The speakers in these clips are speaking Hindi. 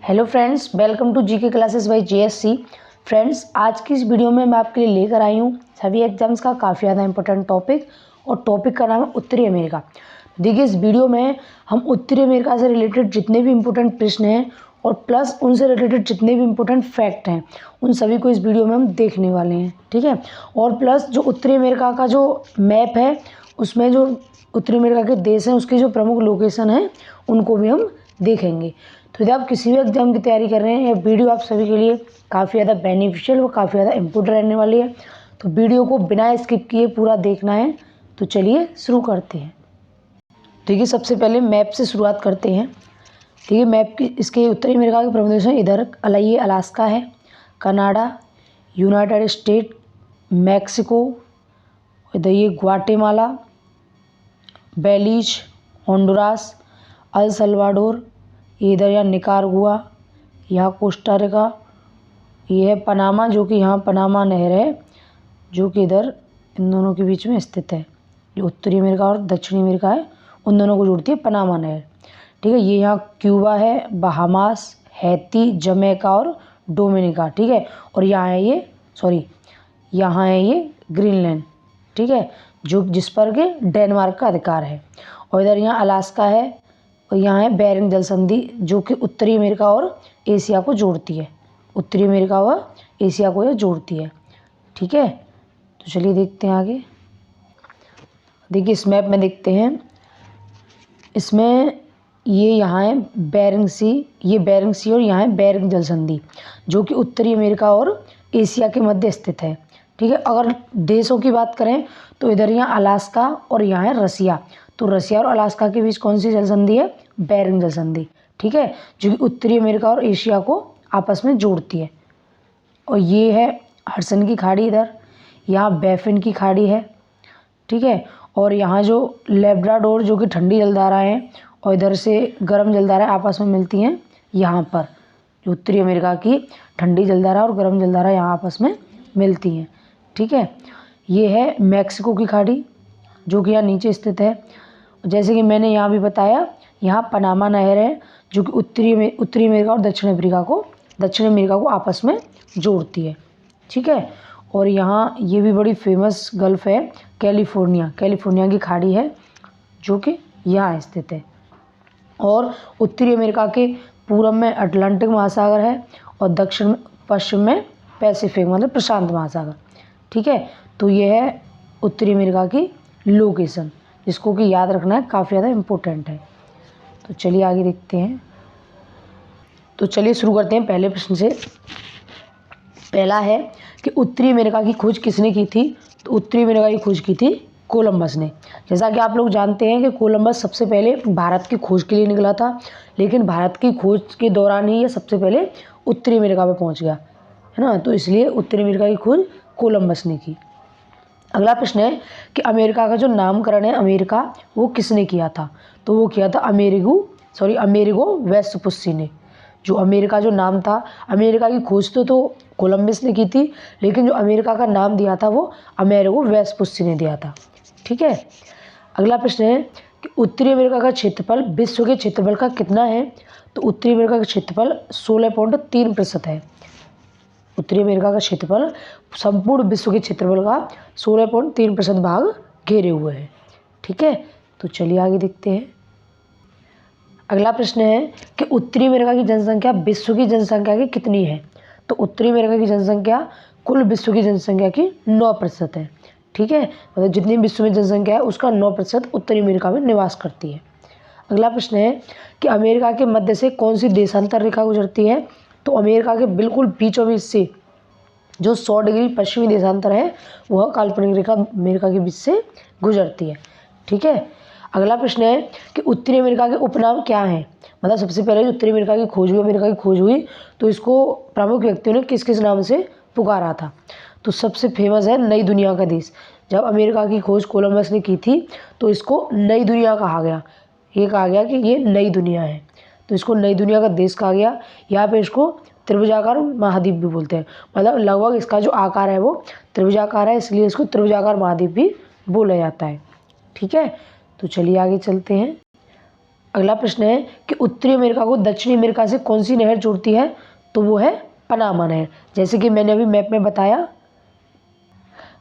Hello friends, welcome to GK classes by JSC. Friends, आज की इस वीडियो में मैं आपके लिए लेकर आई हूँ सभी एग्जाम्स का काफ़ी ज़्यादा इंपॉर्टेंट टॉपिक, और टॉपिक का नाम है उत्तरी अमेरिका। देखिए, इस वीडियो में हम उत्तरी अमेरिका से रिलेटेड जितने भी इंपॉर्टेंट प्रश्न हैं और प्लस उनसे रिलेटेड जितने भी इंपॉर्टेंट फैक्ट हैं उन सभी को इस वीडियो में हम देखने वाले हैं, ठीक है। और प्लस जो उत्तरी अमेरिका का जो मैप है उसमें जो उत्तरी अमेरिका के देश हैं उसकी जो प्रमुख लोकेशन है उनको भी हम देखेंगे। तो यदि आप किसी भी एग्जाम की तैयारी कर रहे हैं, यह वीडियो आप सभी के लिए काफ़ी ज़्यादा बेनिफिशियल और काफ़ी ज़्यादा इम्पोर्टेंट रहने वाली है। तो वीडियो को बिना स्किप किए पूरा देखना है। तो चलिए शुरू करते हैं। देखिए, सबसे पहले मैप से शुरुआत करते हैं। देखिए, मैप की इसके उत्तरी अमेरिका के प्रमुख देश हैं। इधर ये अलास्का है, कनाडा, यूनाइटेड स्टेट, मैक्सिको, इधर ये ग्वाटेमाला, बेलीज, होंडुरास, अल सल्वाडोर, इधर यहाँ निकारागुआ, यहाँ कोस्टा रिका, ये है पनामा, जो कि यहाँ पनामा नहर है जो कि इधर इन दोनों के बीच में स्थित है। जो उत्तरी अमेरिका और दक्षिणी अमेरिका है उन दोनों को जोड़ती है पनामा नहर, ठीक है। ये यहाँ क्यूबा है, बहामास, हैती, जमैका और डोमिनिका, ठीक है। और यहाँ है यहाँ है ये ग्रीनलैंड, ठीक है, जो जिस पर के डेनमार्क का अधिकार है। और इधर यहाँ अलास्का है और यहाँ है बेरिंग जल संधि, जो कि उत्तरी अमेरिका और एशिया को जोड़ती है। उत्तरी अमेरिका व एशिया को यह जोड़ती है, ठीक है। तो चलिए देखते हैं आगे। देखिए, इस मैप में देखते हैं, इसमें ये यहाँ है बेरिंग सी, ये बेरिंग सी और यहाँ है बेरिंग जल संधि, जो कि उत्तरी अमेरिका और एशिया के मध्य स्थित है, ठीक है। अगर देशों की बात करें तो इधर यहाँ अलास्का और यहाँ है रसिया। तो रसिया और अलास्का के बीच कौन सी जल संधि है? बेरिंग जल संधि, ठीक है, जो कि उत्तरी अमेरिका और एशिया को आपस में जोड़ती है। और ये है हडसन की खाड़ी, इधर यहाँ बैफिन की खाड़ी है, ठीक है। और यहाँ जो लेब्राडोर जो कि ठंडी जलधाराएं हैं और इधर से गर्म जलधाराएं आपस में मिलती हैं, यहाँ पर जो उत्तरी अमेरिका की ठंडी जलधारा और गर्म जलधारा यहाँ आपस में मिलती हैं, ठीक है। ये है मैक्सिको की खाड़ी, जो कि यहाँ नीचे स्थित है। जैसे कि मैंने यहाँ भी बताया, यहाँ पनामा नहर है जो कि उत्तरी अमेरिका और दक्षिण अमेरिका को आपस में जोड़ती है, ठीक है। और यहाँ ये भी बड़ी फेमस गल्फ है कैलिफोर्निया की खाड़ी है, जो कि यहाँ स्थित है। और उत्तरी अमेरिका के पूर्व में अटलांटिक महासागर है और दक्षिण पश्चिम में पैसिफिक मतलब प्रशांत महासागर, ठीक है। तो ये है उत्तरी अमेरिका की लोकेशन, जिसको कि याद रखना है, काफ़ी ज़्यादा इम्पोर्टेंट है। तो चलिए आगे देखते हैं। तो चलिए शुरू करते हैं पहले प्रश्न से। पहला है कि उत्तरी अमेरिका की खोज किसने की थी? तो उत्तरी अमेरिका की खोज की थी कोलंबस ने। जैसा कि आप लोग जानते हैं कि कोलंबस सबसे पहले भारत की खोज के लिए निकला था, लेकिन भारत की खोज के दौरान ही ये सबसे पहले उत्तरी अमेरिका में पहुंच गया, है ना। तो इसलिए उत्तरी अमेरिका की खोज कोलंबस ने की। अगला प्रश्न है कि अमेरिका का जो नामकरण है अमेरिका, वो किसने किया था? तो वो किया था अमेरिगो वेस्पुस्सी ने। जो अमेरिका जो नाम था, अमेरिका की खोज तो कोलंबस ने की थी, लेकिन जो अमेरिका का नाम दिया था वो अमेरिगो वेस्पुस्सी ने दिया था, ठीक है। अगला प्रश्न है कि उत्तरी अमेरिका का क्षेत्रफल विश्व के क्षेत्रफल का कितना है? तो उत्तरी अमेरिका का क्षेत्रफल 16.3% है। उत्तरी अमेरिका का क्षेत्रफल संपूर्ण विश्व के क्षेत्रफल का 16.3% भाग घेरे हुए है, ठीक है। तो चलिए आगे देखते हैं। अगला प्रश्न है कि उत्तरी अमेरिका की जनसंख्या विश्व की जनसंख्या की कितनी है? तो उत्तरी अमेरिका की जनसंख्या कुल विश्व की जनसंख्या की 9% है, ठीक है। मतलब जितनी विश्व में जनसंख्या है उसका 9% उत्तरी अमेरिका में निवास करती है। अगला प्रश्न है कि अमेरिका के मध्य से कौन सी देशांतर रेखा गुजरती है? तो अमेरिका के बिल्कुल बीचों बीच से जो 100 डिग्री पश्चिमी देशांतर है वह काल्पनिक रेखा अमेरिका के बीच से गुजरती है, ठीक है। अगला प्रश्न है कि उत्तरी अमेरिका के उपनाम क्या हैं? मतलब सबसे पहले उत्तरी अमेरिका की खोज हुई तो इसको प्रमुख व्यक्तियों ने किस किस नाम से पुकारा था? तो सबसे फेमस है नई दुनिया का देश। जब अमेरिका की खोज कोलंबस ने की थी तो इसको नई दुनिया कहा गया। ये कहा गया कि ये नई दुनिया है, तो इसको नई दुनिया का देश कहा गया। यहाँ पे इसको त्रिभुजाकार महाद्वीप भी बोलते हैं, मतलब लगभग इसका जो आकार है वो त्रिभुजाकार है, इसलिए इसको त्रिभुजाकार महाद्वीप भी बोला जाता है, ठीक है। तो चलिए आगे चलते हैं। अगला प्रश्न है कि उत्तरी अमेरिका को दक्षिणी अमेरिका से कौन सी नहर जोड़ती है, तो वो है पनामा नहर। जैसे कि मैंने अभी मैप में बताया,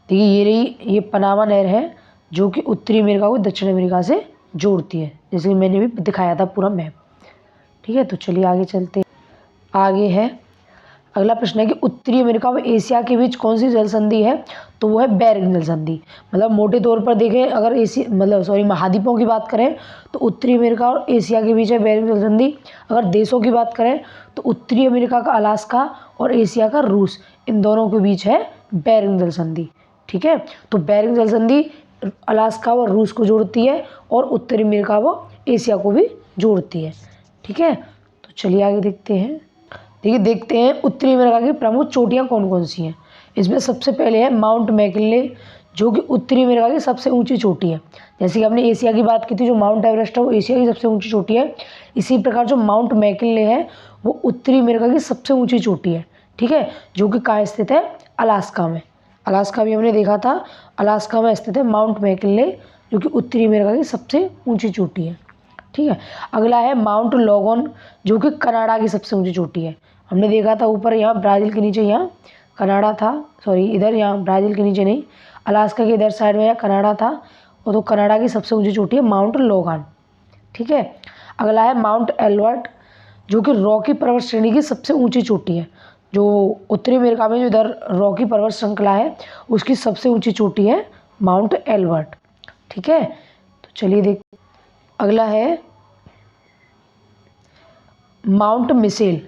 देखिए ये रही, ये पनामा नहर है जो कि उत्तरी अमेरिका को दक्षिण अमेरिका से जोड़ती है, जैसे कि मैंने भी दिखाया था पूरा मैप। ठीक है, तो चलिए आगे चलते हैं। आगे है अगला प्रश्न है कि उत्तरी अमेरिका व एशिया के बीच कौन सी जल संधि है, तो वो है बेरिंग जल संधि। मतलब मोटे तौर पर देखें, अगर महाद्वीपों की बात करें तो उत्तरी अमेरिका और एशिया के बीच है बेरिंग जल संधि। अगर देशों की बात करें तो उत्तरी अमेरिका का अलास्का और एशिया का रूस, इन दोनों के बीच है बेरिंग जल संधि। ठीक है, तो बेरिंग जल संधि अलास्का व रूस को जोड़ती है और उत्तरी अमेरिका व एशिया को भी जोड़ती है। ठीक है, तो चलिए आगे देखते हैं। देखते हैं उत्तरी अमेरिका की प्रमुख चोटियां कौन कौन सी हैं। इसमें सबसे पहले है माउंट मैकिनले, जो कि उत्तरी अमेरिका की सबसे ऊंची चोटी है। जैसे कि हमने एशिया की बात की थी, जो माउंट एवरेस्ट है वो एशिया की सबसे ऊंची चोटी है। इसी प्रकार जो माउंट मैकिनले है वो उत्तरी अमेरिका की सबसे ऊंची चोटी है। ठीक है, जो कि कहाँ स्थित है, अलास्का में। अलास्का भी हमने देखा था, अलास्का में स्थित है माउंट मैकिनले, जो कि उत्तरी अमेरिका की सबसे ऊंची चोटी है। ठीक है, अगला है माउंट लोगन, जो कि कनाडा की सबसे ऊंची चोटी है। हमने देखा था ऊपर यहाँ ब्राज़ील के नीचे यहाँ कनाडा था, सॉरी इधर यहाँ ब्राज़ील के नीचे नहीं, अलास्का के इधर साइड में यहाँ कनाडा था, और तो कनाडा की सबसे ऊंची चोटी है माउंट लोगन। ठीक है, अगला है माउंट एल्बर्ट, जो कि रॉकी पर्वत श्रेणी की सबसे ऊंची चोटी है। जो उत्तरी अमेरिका में जो इधर रॉकी पर्वत श्रृंखला है उसकी सबसे ऊंची चोटी है माउंट एल्बर्ट। ठीक है, तो चलिए देख, अगला है mount Mitchell.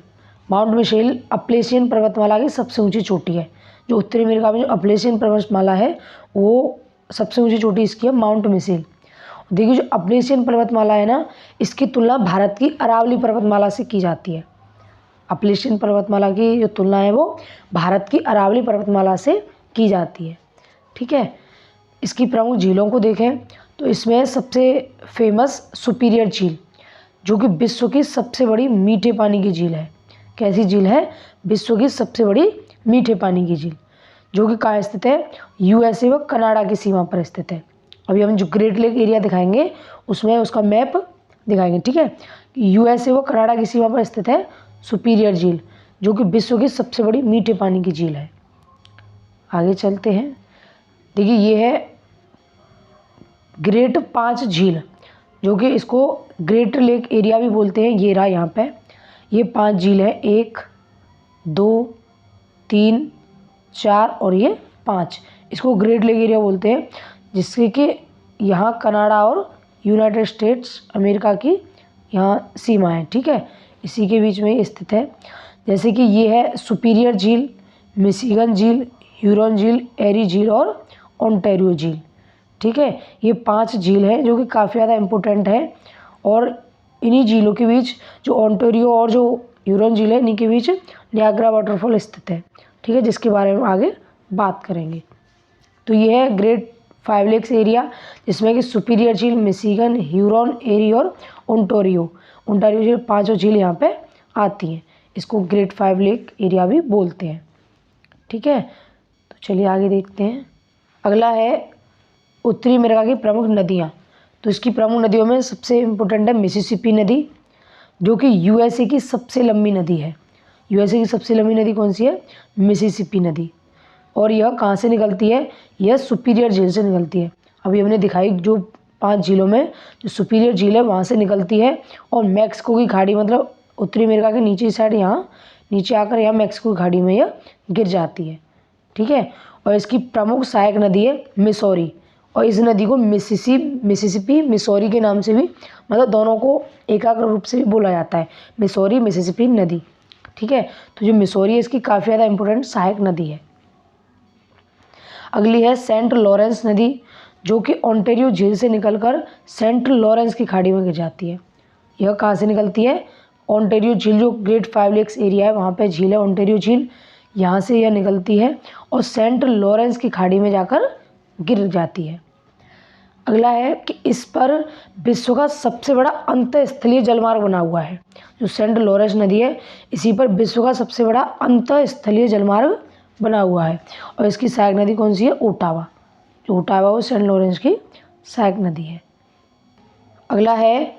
Mount Mitchell Appalachian पर्वतमाला की सबसे ऊंची चोटी है। जो उत्तरी अमेरिका में जो अप्लेशियन पर्वतमाला है वो सबसे ऊंची चोटी इसकी है माउंट मिशेल। देखिए जो अप्लेशियन पर्वतमाला है ना, इसकी तुलना भारत की अरावली पर्वतमाला से की जाती है। अप्लेशियन पर्वतमाला की जो तुलना है वो भारत की अरावली पर्वतमाला से की जाती है। ठीक है, इसकी प्रमुख झीलों को देखें तो इसमें सबसे फेमस सुपीरियर झील, जो कि विश्व की सबसे बड़ी मीठे पानी की झील है। कैसी झील है, विश्व की सबसे बड़ी मीठे पानी की झील, जो कि कहाँ स्थित है, यूएसए व कनाडा की सीमा पर स्थित है। अभी हम जो ग्रेट लेक एरिया दिखाएंगे उसमें उसका मैप दिखाएंगे। ठीक है, यूएसए व कनाडा की सीमा पर स्थित है सुपीरियर झील, जो कि विश्व की सबसे बड़ी मीठे पानी की झील है। आगे चलते हैं। देखिए ये है ग्रेट 5 झील, जो कि इसको ग्रेट लेक एरिया भी बोलते हैं। ये रहा यहाँ पे, ये 5 झील है, 1 2 3 4 और ये 5, इसको ग्रेट लेक एरिया बोलते हैं। जिससे कि यहाँ कनाडा और यूनाइटेड स्टेट्स अमेरिका की यहाँ सीमा है। ठीक है, इसी के बीच में स्थित है। जैसे कि ये है सुपीरियर झील, मिशिगन झील, ह्यूरॉन झील, एरी झील और ओंटारियो झील। ठीक है, ये 5 झील हैं जो कि काफ़ी ज़्यादा इम्पोर्टेंट है। और इन्हीं झीलों के बीच जो ओंटारियो और जो ह्यूरॉन झील है, इन्हीं के बीच नियाग्रा वाटरफॉल स्थित है। ठीक है, जिसके बारे में आगे बात करेंगे। तो ये है ग्रेट 5 लेक्स एरिया, जिसमें कि सुपीरियर झील, मिशिगन, ह्यूरॉन, एरी और ओंटारियो झील, 5 झील यहाँ पे आती हैं। इसको ग्रेट 5 लेक एरिया भी बोलते हैं। ठीक है, तो चलिए आगे देखते हैं। अगला है उत्तरी अमेरिका की प्रमुख नदियाँ। तो इसकी प्रमुख नदियों में सबसे इम्पोर्टेंट है मिसिसिपी नदी, जो कि यूएसए की सबसे लंबी नदी है। यूएसए की सबसे लंबी नदी कौन सी है, मिसिसिपी नदी। और यह कहाँ से निकलती है, यह सुपीरियर झील से निकलती है। अभी हमने दिखाई जो 5 झीलों में जो सुपीरियर झील है वहाँ से निकलती है, और मैक्सिको की खाड़ी, मतलब उत्तरी अमेरिका के नीचे साइड यहाँ नीचे आकर यहाँ मैक्सिको की खाड़ी में यह गिर जाती है। ठीक है, और इसकी प्रमुख सहायक नदी है मिसौरी, और इस नदी को मिसिसिपी मिसौरी के नाम से भी, मतलब दोनों को एकाग्र रूप से भी बोला जाता है, मिसौरी मिसिसिपी नदी। ठीक है, तो जो मिसौरी है इसकी काफ़ी ज़्यादा इंपॉर्टेंट सहायक नदी है। अगली है सेंट लॉरेंस नदी, जो कि ओंटारियो झील से निकलकर सेंट लॉरेंस की खाड़ी में गिर जाती है। यह कहाँ से निकलती है, ओंटारियो झील, जो ग्रेट 5 लेक्स एरिया है वहाँ पे झील है ओंटारियो झील, यहाँ से यह निकलती है और सेंट लॉरेंस की खाड़ी में जाकर गिर जाती है। अगला है कि इस पर विश्व का सबसे बड़ा अंतःस्थलीय जलमार्ग बना हुआ है। जो सेंट लॉरेंस नदी है इसी पर विश्व का सबसे बड़ा अंतःस्थलीय जलमार्ग बना हुआ है, और इसकी सहायक नदी कौन सी है, ओटावा। जो ओटावा वो सेंट लॉरेंस की सहायक नदी है। अगला है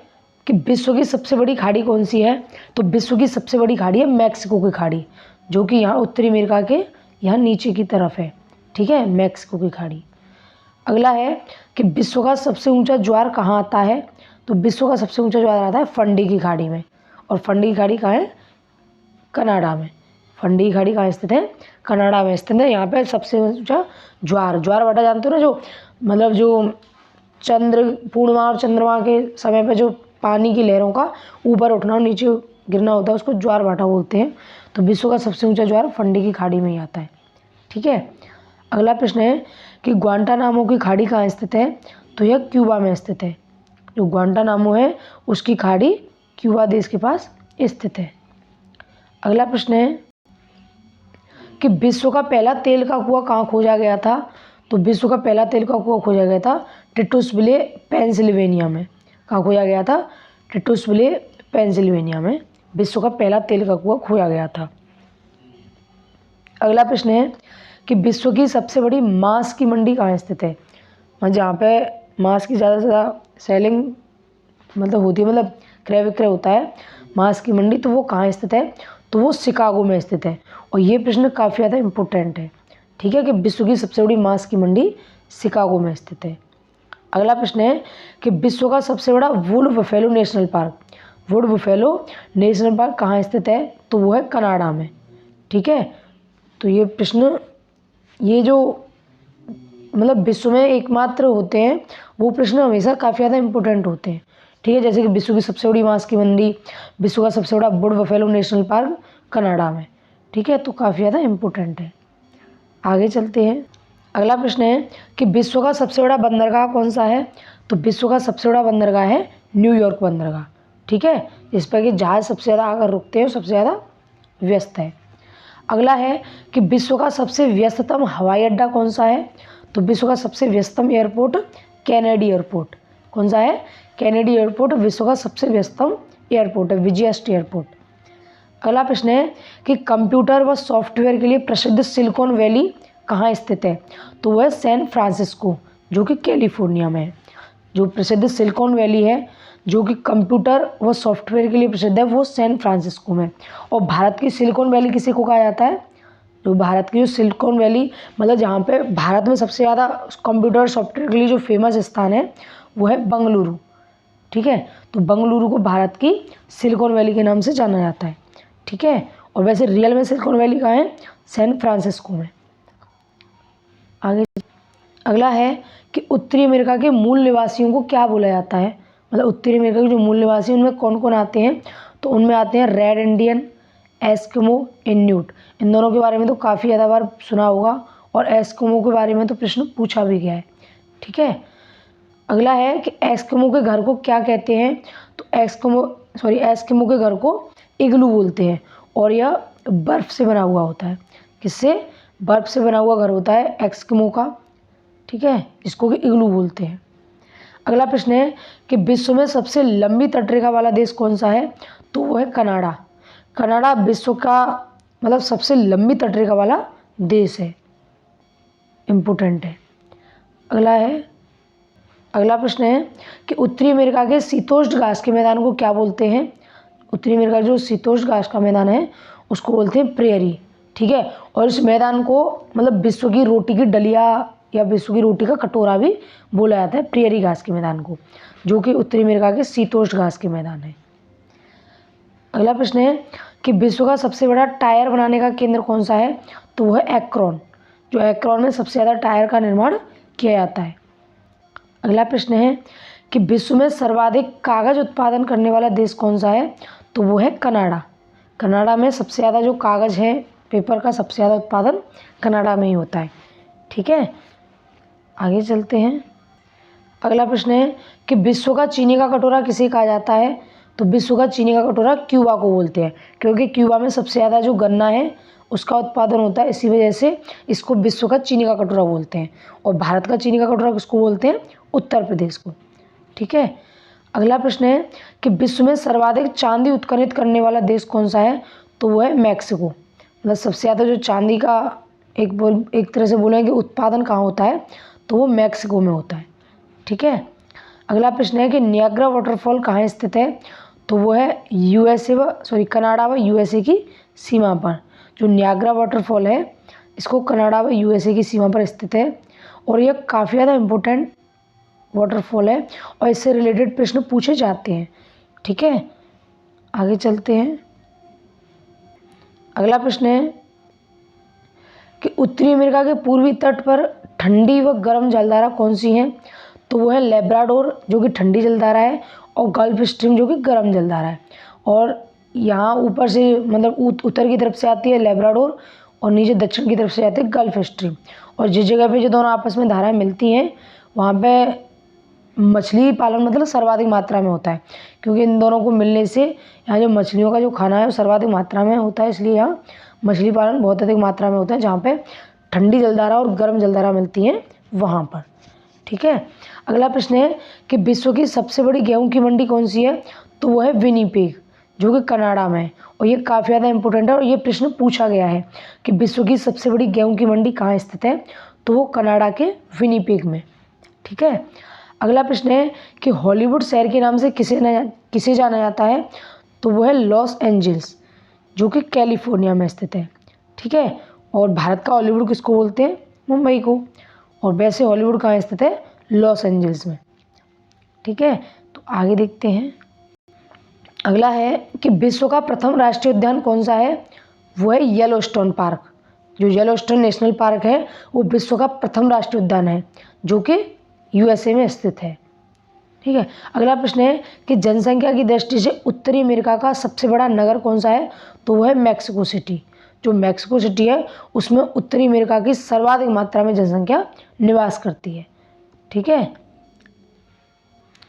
कि विश्व की सबसे बड़ी खाड़ी कौन सी है, तो विश्व की सबसे बड़ी खाड़ी है मैक्सिको की खाड़ी, जो कि यहाँ उत्तरी अमेरिका के यहाँ नीचे की तरफ है। ठीक है, मैक्सिको की खाड़ी। अगला है कि विश्व का सबसे ऊंचा ज्वार कहाँ आता है, तो विश्व का सबसे ऊंचा ज्वार आता है फंडी की खाड़ी में। और फंडी की खाड़ी कहाँ है, कनाडा में। फंडी की खाड़ी कहाँ स्थित है, कनाडा में स्थित है। यहाँ पे सबसे ऊंचा ज्वार भाटा जानते हो ना, जो मतलब जो चंद्र पूर्णिमा और चंद्रमा के समय पे जो पानी की लहरों का ऊपर उठना और नीचे गिरना होता है, उसको ज्वार भाटा बोलते हैं। तो विश्व का सबसे ऊंचा ज्वार फंडी की खाड़ी में ही आता है। ठीक है, अगला प्रश्न है कि ग्वांटानामो की खाड़ी कहाँ स्थित है, तो यह क्यूबा में स्थित है। जो ग्वांटानामो है उसकी खाड़ी क्यूबा देश के पास स्थित है। अगला प्रश्न है कि विश्व का पहला तेल का कुआं कहाँ खोजा गया था, तो विश्व का पहला तेल का कुआं खोजा गया था टिटुसविले, पेंसिल्वेनिया में। कहाँ खोजा गया था, टिटुसविले, पेंसिल्वेनिया में विश्व का पहला तेल का कुआं खोजा गया था। अगला प्रश्न है कि विश्व की सबसे बड़ी मांस की मंडी कहाँ स्थित है, मतलब जहाँ पे मांस की ज़्यादा से ज़्यादा सेलिंग मतलब होती है, मतलब क्रय विक्रय होता है मांस की मंडी, तो वो कहाँ स्थित है, तो वो शिकागो में स्थित है। और ये प्रश्न काफ़ी ज़्यादा इम्पोर्टेंट है। ठीक है, कि विश्व की सबसे बड़ी मांस की मंडी शिकागो में स्थित है। अगला प्रश्न है कि विश्व का सबसे बड़ा वुड बफेलो नेशनल पार्क कहाँ स्थित है, तो वो है कनाडा में। ठीक है, तो ये प्रश्न, ये जो मतलब विश्व में एकमात्र होते हैं वो प्रश्न हमेशा काफ़ी ज़्यादा इंपॉर्टेंट होते हैं। ठीक है, जैसे कि विश्व की सबसे बड़ी मांस की मंडी, विश्व का सबसे बड़ा would buffalo national park Canada में। ठीक है, तो काफ़ी ज़्यादा इम्पोर्टेंट है। आगे चलते हैं। अगला प्रश्न है कि विश्व का सबसे बड़ा बंदरगाह कौन सा है, तो विश्व का सबसे बड़ा बंदरगाह है न्यूयॉर्क बंदरगाह। ठीक है, इस पर कि जहाज सबसे ज़्यादा आकर रुकते हैं, सबसे ज़्यादा व्यस्त है। अगला है कि विश्व का सबसे व्यस्ततम हवाई अड्डा कौन सा है, तो विश्व का सबसे व्यस्ततम एयरपोर्ट कैनेडी एयरपोर्ट। कौन सा है, कैनेडी एयरपोर्ट विश्व का सबसे व्यस्ततम एयरपोर्ट है, बिजिएस्ट एयरपोर्ट। अगला प्रश्न है कि कंप्यूटर व सॉफ्टवेयर के लिए प्रसिद्ध सिलिकॉन वैली कहाँ स्थित है, तो वह सैन फ्रांसिस्को, जो कि कैलिफोर्निया में है। जो प्रसिद्ध सिलिकॉन वैली है जो कि कंप्यूटर व सॉफ्टवेयर के लिए प्रसिद्ध है, वो सैन फ्रांसिस्को में। और भारत की सिलिकॉन वैली किसी को कहा जाता है, जो भारत की जो सिलिकॉन वैली मतलब जहाँ पे भारत में सबसे ज़्यादा कंप्यूटर सॉफ्टवेयर के लिए जो फेमस स्थान है वो है बंगलुरु। ठीक है, तो बंगलुरु को भारत की सिलिकॉन वैली के नाम से जाना जाता है। ठीक है, और वैसे रियल में सिलिकॉन वैली कहाँ है, सैन फ्रांसिस्को में। आगे अगला है कि उत्तरी अमेरिका के मूल निवासियों को क्या बोला जाता है, मतलब उत्तरी अमेरिका के जो मूल निवासी हैं उनमें कौन कौन आते हैं, तो उनमें आते हैं रेड इंडियन, एस्किमो, इन्यूट। इन दोनों के बारे में तो काफ़ी ज़्यादा बार सुना होगा, और एस्किमो के बारे में तो प्रश्न पूछा भी गया है। ठीक है, अगला है कि एस्किमो के घर को क्या कहते हैं, तो एस्किमो के घर को इग्लू बोलते हैं, और यह बर्फ़ से बना हुआ होता है। किससे, बर्फ़ से बना हुआ घर होता है एस्किमो का। ठीक है, इसको कि इग्लू बोलते हैं। अगला प्रश्न है कि विश्व में सबसे लंबी तटरेखा वाला देश कौन सा है, तो वो है कनाडा। कनाडा विश्व का मतलब सबसे लंबी तटरेखा वाला देश है, इम्पोर्टेंट है। अगला प्रश्न है कि उत्तरी अमेरिका के शीतोष्ण घास के मैदान को क्या बोलते हैं, उत्तरी अमेरिका जो शीतोष्ण घास का मैदान है उसको बोलते हैं प्रेयरी। ठीक है, और इस मैदान को मतलब विश्व की रोटी की डलिया या विश्व की रोटी का कटोरा भी बोला जाता है, प्रेयरी घास के मैदान को, जो कि उत्तरी अमेरिका के शीतोष्ण घास के मैदान है। अगला प्रश्न है कि विश्व का सबसे बड़ा टायर बनाने का केंद्र कौन सा है, तो वह है एक्रोन, जो एक्रोन में सबसे ज़्यादा टायर का निर्माण किया जाता है। अगला प्रश्न है कि विश्व में सर्वाधिक कागज़ उत्पादन करने वाला देश कौन सा है, तो वो है कनाडा। कनाडा में सबसे ज़्यादा जो कागज़ है, पेपर का सबसे ज़्यादा उत्पादन कनाडा में ही होता है। ठीक है, आगे चलते हैं। अगला प्रश्न है कि विश्व का चीनी का कटोरा किसे कहा जाता है, तो विश्व का चीनी का कटोरा क्यूबा को बोलते हैं, क्योंकि क्यूबा में सबसे ज़्यादा जो गन्ना है उसका उत्पादन होता है, इसी वजह से इसको विश्व का चीनी का कटोरा बोलते हैं। और भारत का चीनी का कटोरा किसको बोलते हैं, उत्तर प्रदेश को। ठीक है, अगला प्रश्न है कि विश्व में सर्वाधिक चांदी उत्खनन करने वाला देश कौन सा है, तो वो है मैक्सिको। मतलब सबसे ज़्यादा जो चांदी का एक तरह से बोलें कि उत्पादन कहाँ होता है, तो वो मैक्सिको में होता है। ठीक है, अगला प्रश्न है कि नियाग्रा वाटरफॉल कहाँ स्थित है? तो वो है कनाडा व यूएसए की सीमा पर। जो नियाग्रा वाटरफॉल है इसको कनाडा व यूएसए की सीमा पर स्थित है और यह काफ़ी ज़्यादा इम्पोर्टेंट वाटरफॉल है और इससे रिलेटेड प्रश्न पूछे जाते हैं। ठीक है, आगे चलते हैं। अगला प्रश्न है कि उत्तरी अमेरिका के पूर्वी तट पर ठंडी व गर्म जलधारा कौन सी है? तो वो है लेब्राडोर जो कि ठंडी जलधारा है और गल्फ स्ट्रीम जो कि गर्म जलधारा है। और यहाँ ऊपर से मतलब उत्तर की तरफ से आती है लेब्राडोर और नीचे दक्षिण की तरफ से आती है गल्फ स्ट्रीम। और जिस जगह पे जो दोनों आपस में धाराएं मिलती हैं वहाँ पे मछली पालन मतलब सर्वाधिक मात्रा में होता है, क्योंकि इन दोनों को मिलने से यहाँ जो मछलियों का जो खाना है वो सर्वाधिक मात्रा में होता है, इसलिए यहाँ मछली पालन बहुत अधिक मात्रा में होता है जहाँ पे ठंडी जलधारा और गर्म जलधारा मिलती हैं वहाँ पर। ठीक है, अगला प्रश्न है कि विश्व की सबसे बड़ी गेहूं की मंडी कौन सी है? तो वो है विनिपेग जो कि कनाडा में है और ये काफ़ी ज़्यादा इंपॉर्टेंट है और ये प्रश्न पूछा गया है कि विश्व की सबसे बड़ी गेहूं की मंडी कहाँ स्थित है? तो वो कनाडा के विनिपेग में। ठीक है, अगला प्रश्न है कि हॉलीवुड शहर के नाम से किसे जाना जाता है? तो वो है लॉस एंजल्स जो कि कैलिफोर्निया में स्थित है। ठीक है, और भारत का हॉलीवुड किसको बोलते हैं? मुंबई को। और वैसे हॉलीवुड कहाँ स्थित है? लॉस एंजल्स में। ठीक है, तो आगे देखते हैं। अगला है कि विश्व का प्रथम राष्ट्रीय उद्यान कौन सा है? वो है येलोस्टोन पार्क। जो येलोस्टोन नेशनल पार्क है वो विश्व का प्रथम राष्ट्रीय उद्यान है जो कि यूएसए में स्थित है। ठीक है, अगला प्रश्न है कि जनसंख्या की दृष्टि से उत्तरी अमेरिका का सबसे बड़ा नगर कौन सा है? तो वो है मैक्सिको सिटी। जो मैक्सिको सिटी है उसमें उत्तरी अमेरिका की सर्वाधिक मात्रा में जनसंख्या निवास करती है। ठीक है,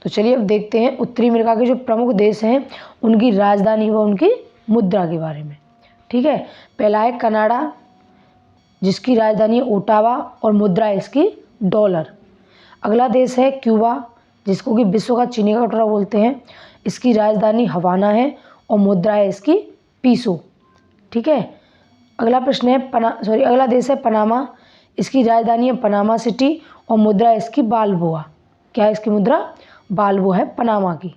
तो चलिए अब देखते हैं उत्तरी अमेरिका के जो प्रमुख देश हैं उनकी राजधानी व उनकी मुद्रा के बारे में। ठीक है, पहला है कनाडा जिसकी राजधानी है ओटावा और मुद्रा है इसकी डॉलर। अगला देश है क्यूबा जिसको कि विश्व का चीनी का कटोरा बोलते हैं, इसकी राजधानी हवाना है और मुद्रा है इसकी पीसो। ठीक है, अगला प्रश्न है अगला देश है पनामा, इसकी राजधानी है पनामा सिटी और मुद्रा है इसकी बालबोआ। क्या है इसकी मुद्रा? बालबोआ है पनामा की।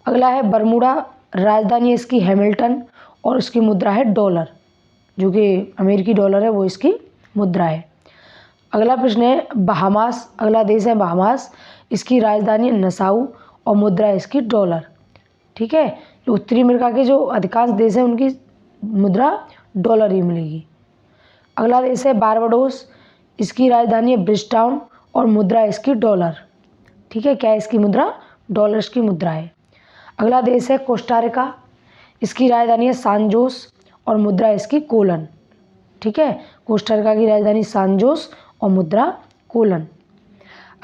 अगला है बरमूडा, राजधानी है इसकी हैमिल्टन और उसकी मुद्रा है डॉलर, जो कि अमेरिकी डॉलर है वो इसकी मुद्रा है। अगला प्रश्न है बहामास, अगला देश है बहामास, इसकी राजधानी है नसाउ और मुद्रा है इसकी डॉलर। ठीक है, जो उत्तरी अमेरिका के जो अधिकांश देश हैं उनकी मुद्रा डॉलर ही मिलेगी। अगला देश है बारबाडोस, इसकी राजधानी है ब्रिजटाउन और मुद्रा है इसकी डॉलर। ठीक है, क्या है इसकी मुद्रा? डॉलर्स की मुद्रा है। अगला देश है कोस्टारिका, इसकी राजधानी है सान जोस और मुद्रा है इसकी कोलन। ठीक है, कोस्टारिका की राजधानी सान जोस और मुद्रा कोलन।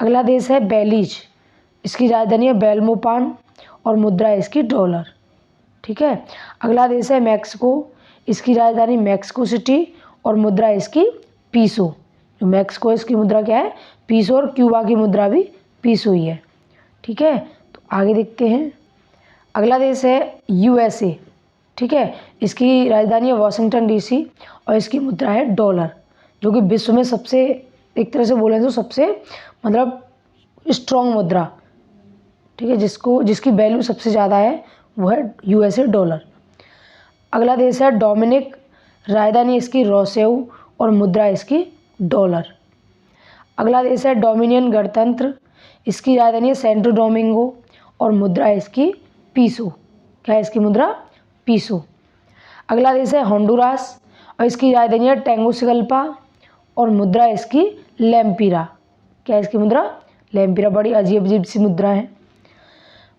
अगला देश है बेलीज, इसकी राजधानी है बेलमोपान और मुद्रा है इसकी डॉलर। ठीक है, अगला देश है मैक्सिको, इसकी राजधानी मैक्सिको सिटी और मुद्रा है इसकी पीसो। जो मैक्सिको है इसकी मुद्रा क्या है? पीसो और क्यूबा की मुद्रा भी पीसो ही है। ठीक है, तो आगे देखते हैं। अगला देश है यूएसए। ठीक है, इसकी राजधानी है वाशिंगटन डीसी और इसकी मुद्रा है डॉलर, जो कि विश्व में सबसे एक तरह से बोलें तो सबसे मतलब स्ट्रॉन्ग मुद्रा। ठीक है, जिसकी वैल्यू सबसे ज़्यादा है वो है यूएसए डॉलर। अगला देश है डोमिनिक, राजधानी इसकी रोसेउ और मुद्रा इसकी डॉलर। अगला देश है डोमिनियन गणतंत्र, इसकी राजधानी है सेंटो डोमिंगो और मुद्रा इसकी पीसो। क्या है इसकी मुद्रा? पीसो। अगला देश है होंडुरास और इसकी राजधानी है टेंगुसिगल्पा और मुद्रा इसकी लेम्पिरा। क्या है इसकी मुद्रा? लेम्पिरा। बड़ी अजीब अजीब सी मुद्रा है।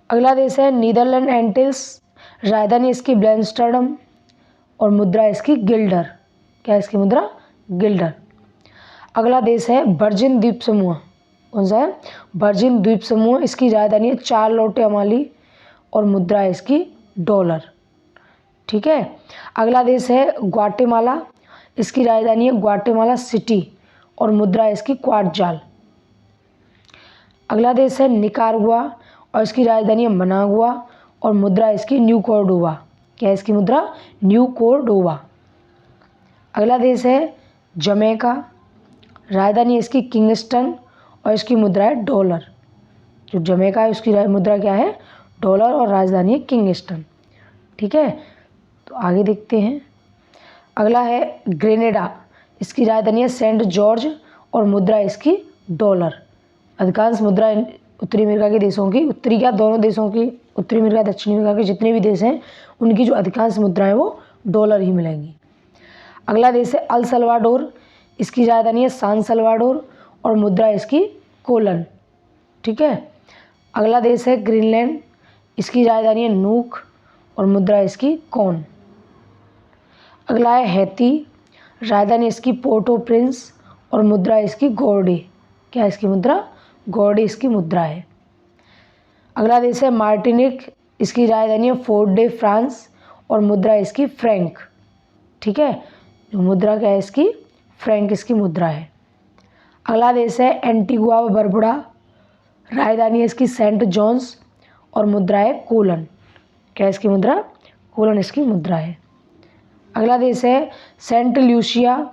अगला देश है नीदरलैंड एंटिल्स, राजधानी इसकी ब्लेंस्टर्डम और मुद्रा इसकी गिल्डर। क्या है इसकी मुद्रा? गिल्डर। अगला देश है वर्जिन द्वीप समूह। कौन सा है? वर्जिन द्वीप समूह, इसकी राजधानी है चार्लोटे अमाली और मुद्रा है इसकी डॉलर। ठीक है, अगला देश है ग्वाटेमाला, इसकी राजधानी है ग्वाटेमाला सिटी और मुद्रा है इसकी क्वाटजाल। अगला देश है निकारागुआ और इसकी राजधानी है मनागुआ और मुद्रा इसकी न्यू कॉर्डोवा। क्या है इसकी मुद्रा? New Cordova. अगला देश है जमैका, राजधानी इसकी किंगस्टन और इसकी मुद्रा है डॉलर। जो जमैका है उसकी मुद्रा क्या है, डॉलर, और राजधानी है किंगस्टन। ठीक है, तो आगे देखते हैं। अगला है ग्रेनेडा, इसकी राजधानी है सेंट जॉर्ज और मुद्रा इसकी डॉलर। अधिकांश मुद्रा उत्तरी अमेरिका के देशों की, उत्तरी क्या दोनों देशों की, उत्तरी अमेरिका दक्षिणी अमेरिका के जितने भी देश हैं उनकी जो अधिकांश मुद्राएं वो डॉलर ही मिलेंगी। अगला देश है अल सल्वाडोर, इसकी राजधानी है सान सल्वाडोर और मुद्रा इसकी कोलन। ठीक है, अगला देश है ग्रीनलैंड, इसकी राजधानी है नूक और मुद्रा इसकी कॉन। अगला है हैती, राजधानी इसकी पोर्टो प्रिंस और मुद्रा इसकी गॉर्डे। क्या है इसकी मुद्रा, गॉर्डे इसकी मुद्रा है। अगला देश है मार्टिनिक, इसकी राजधानी है फोर्ट डे फ्रांस और मुद्रा इसकी फ्रैंक। ठीक है, जो मुद्रा क्या है इसकी, फ्रैंक इसकी मुद्रा है। अगला देश है एंटीगुआ व बरबुडा, राजधानी है इसकी सेंट जॉन्स और मुद्रा है कोलन। क्या है इसकी मुद्रा, कोलन इसकी मुद्रा है। अगला देश है सेंट ल्यूसिया,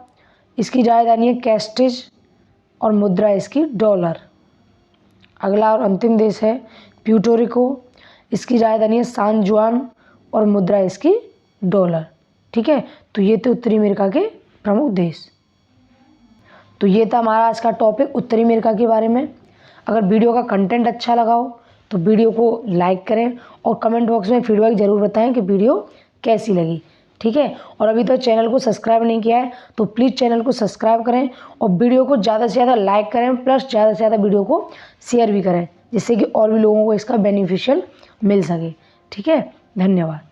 इसकी राजधानी है कैस्टिज और मुद्रा इसकी डॉलर। अगला और अंतिम देश है प्यूर्टोरिको, इसकी राजधानी है सान जुआन और मुद्रा इसकी डॉलर। ठीक है, तो ये थे उत्तरी अमेरिका के प्रमुख देश। तो ये था हमारा आज का टॉपिक उत्तरी अमेरिका के बारे में। अगर वीडियो का कंटेंट अच्छा लगा हो तो वीडियो को लाइक करें और कमेंट बॉक्स में फीडबैक ज़रूर बताएं कि वीडियो कैसी लगी। ठीक है, और अभी तो चैनल को सब्सक्राइब नहीं किया है तो प्लीज़ चैनल को सब्सक्राइब करें और वीडियो को ज़्यादा से ज़्यादा लाइक करें, प्लस ज़्यादा से ज़्यादा वीडियो को शेयर भी करें, जिससे कि और भी लोगों को इसका बेनिफिशियल मिल सके। ठीक है, धन्यवाद।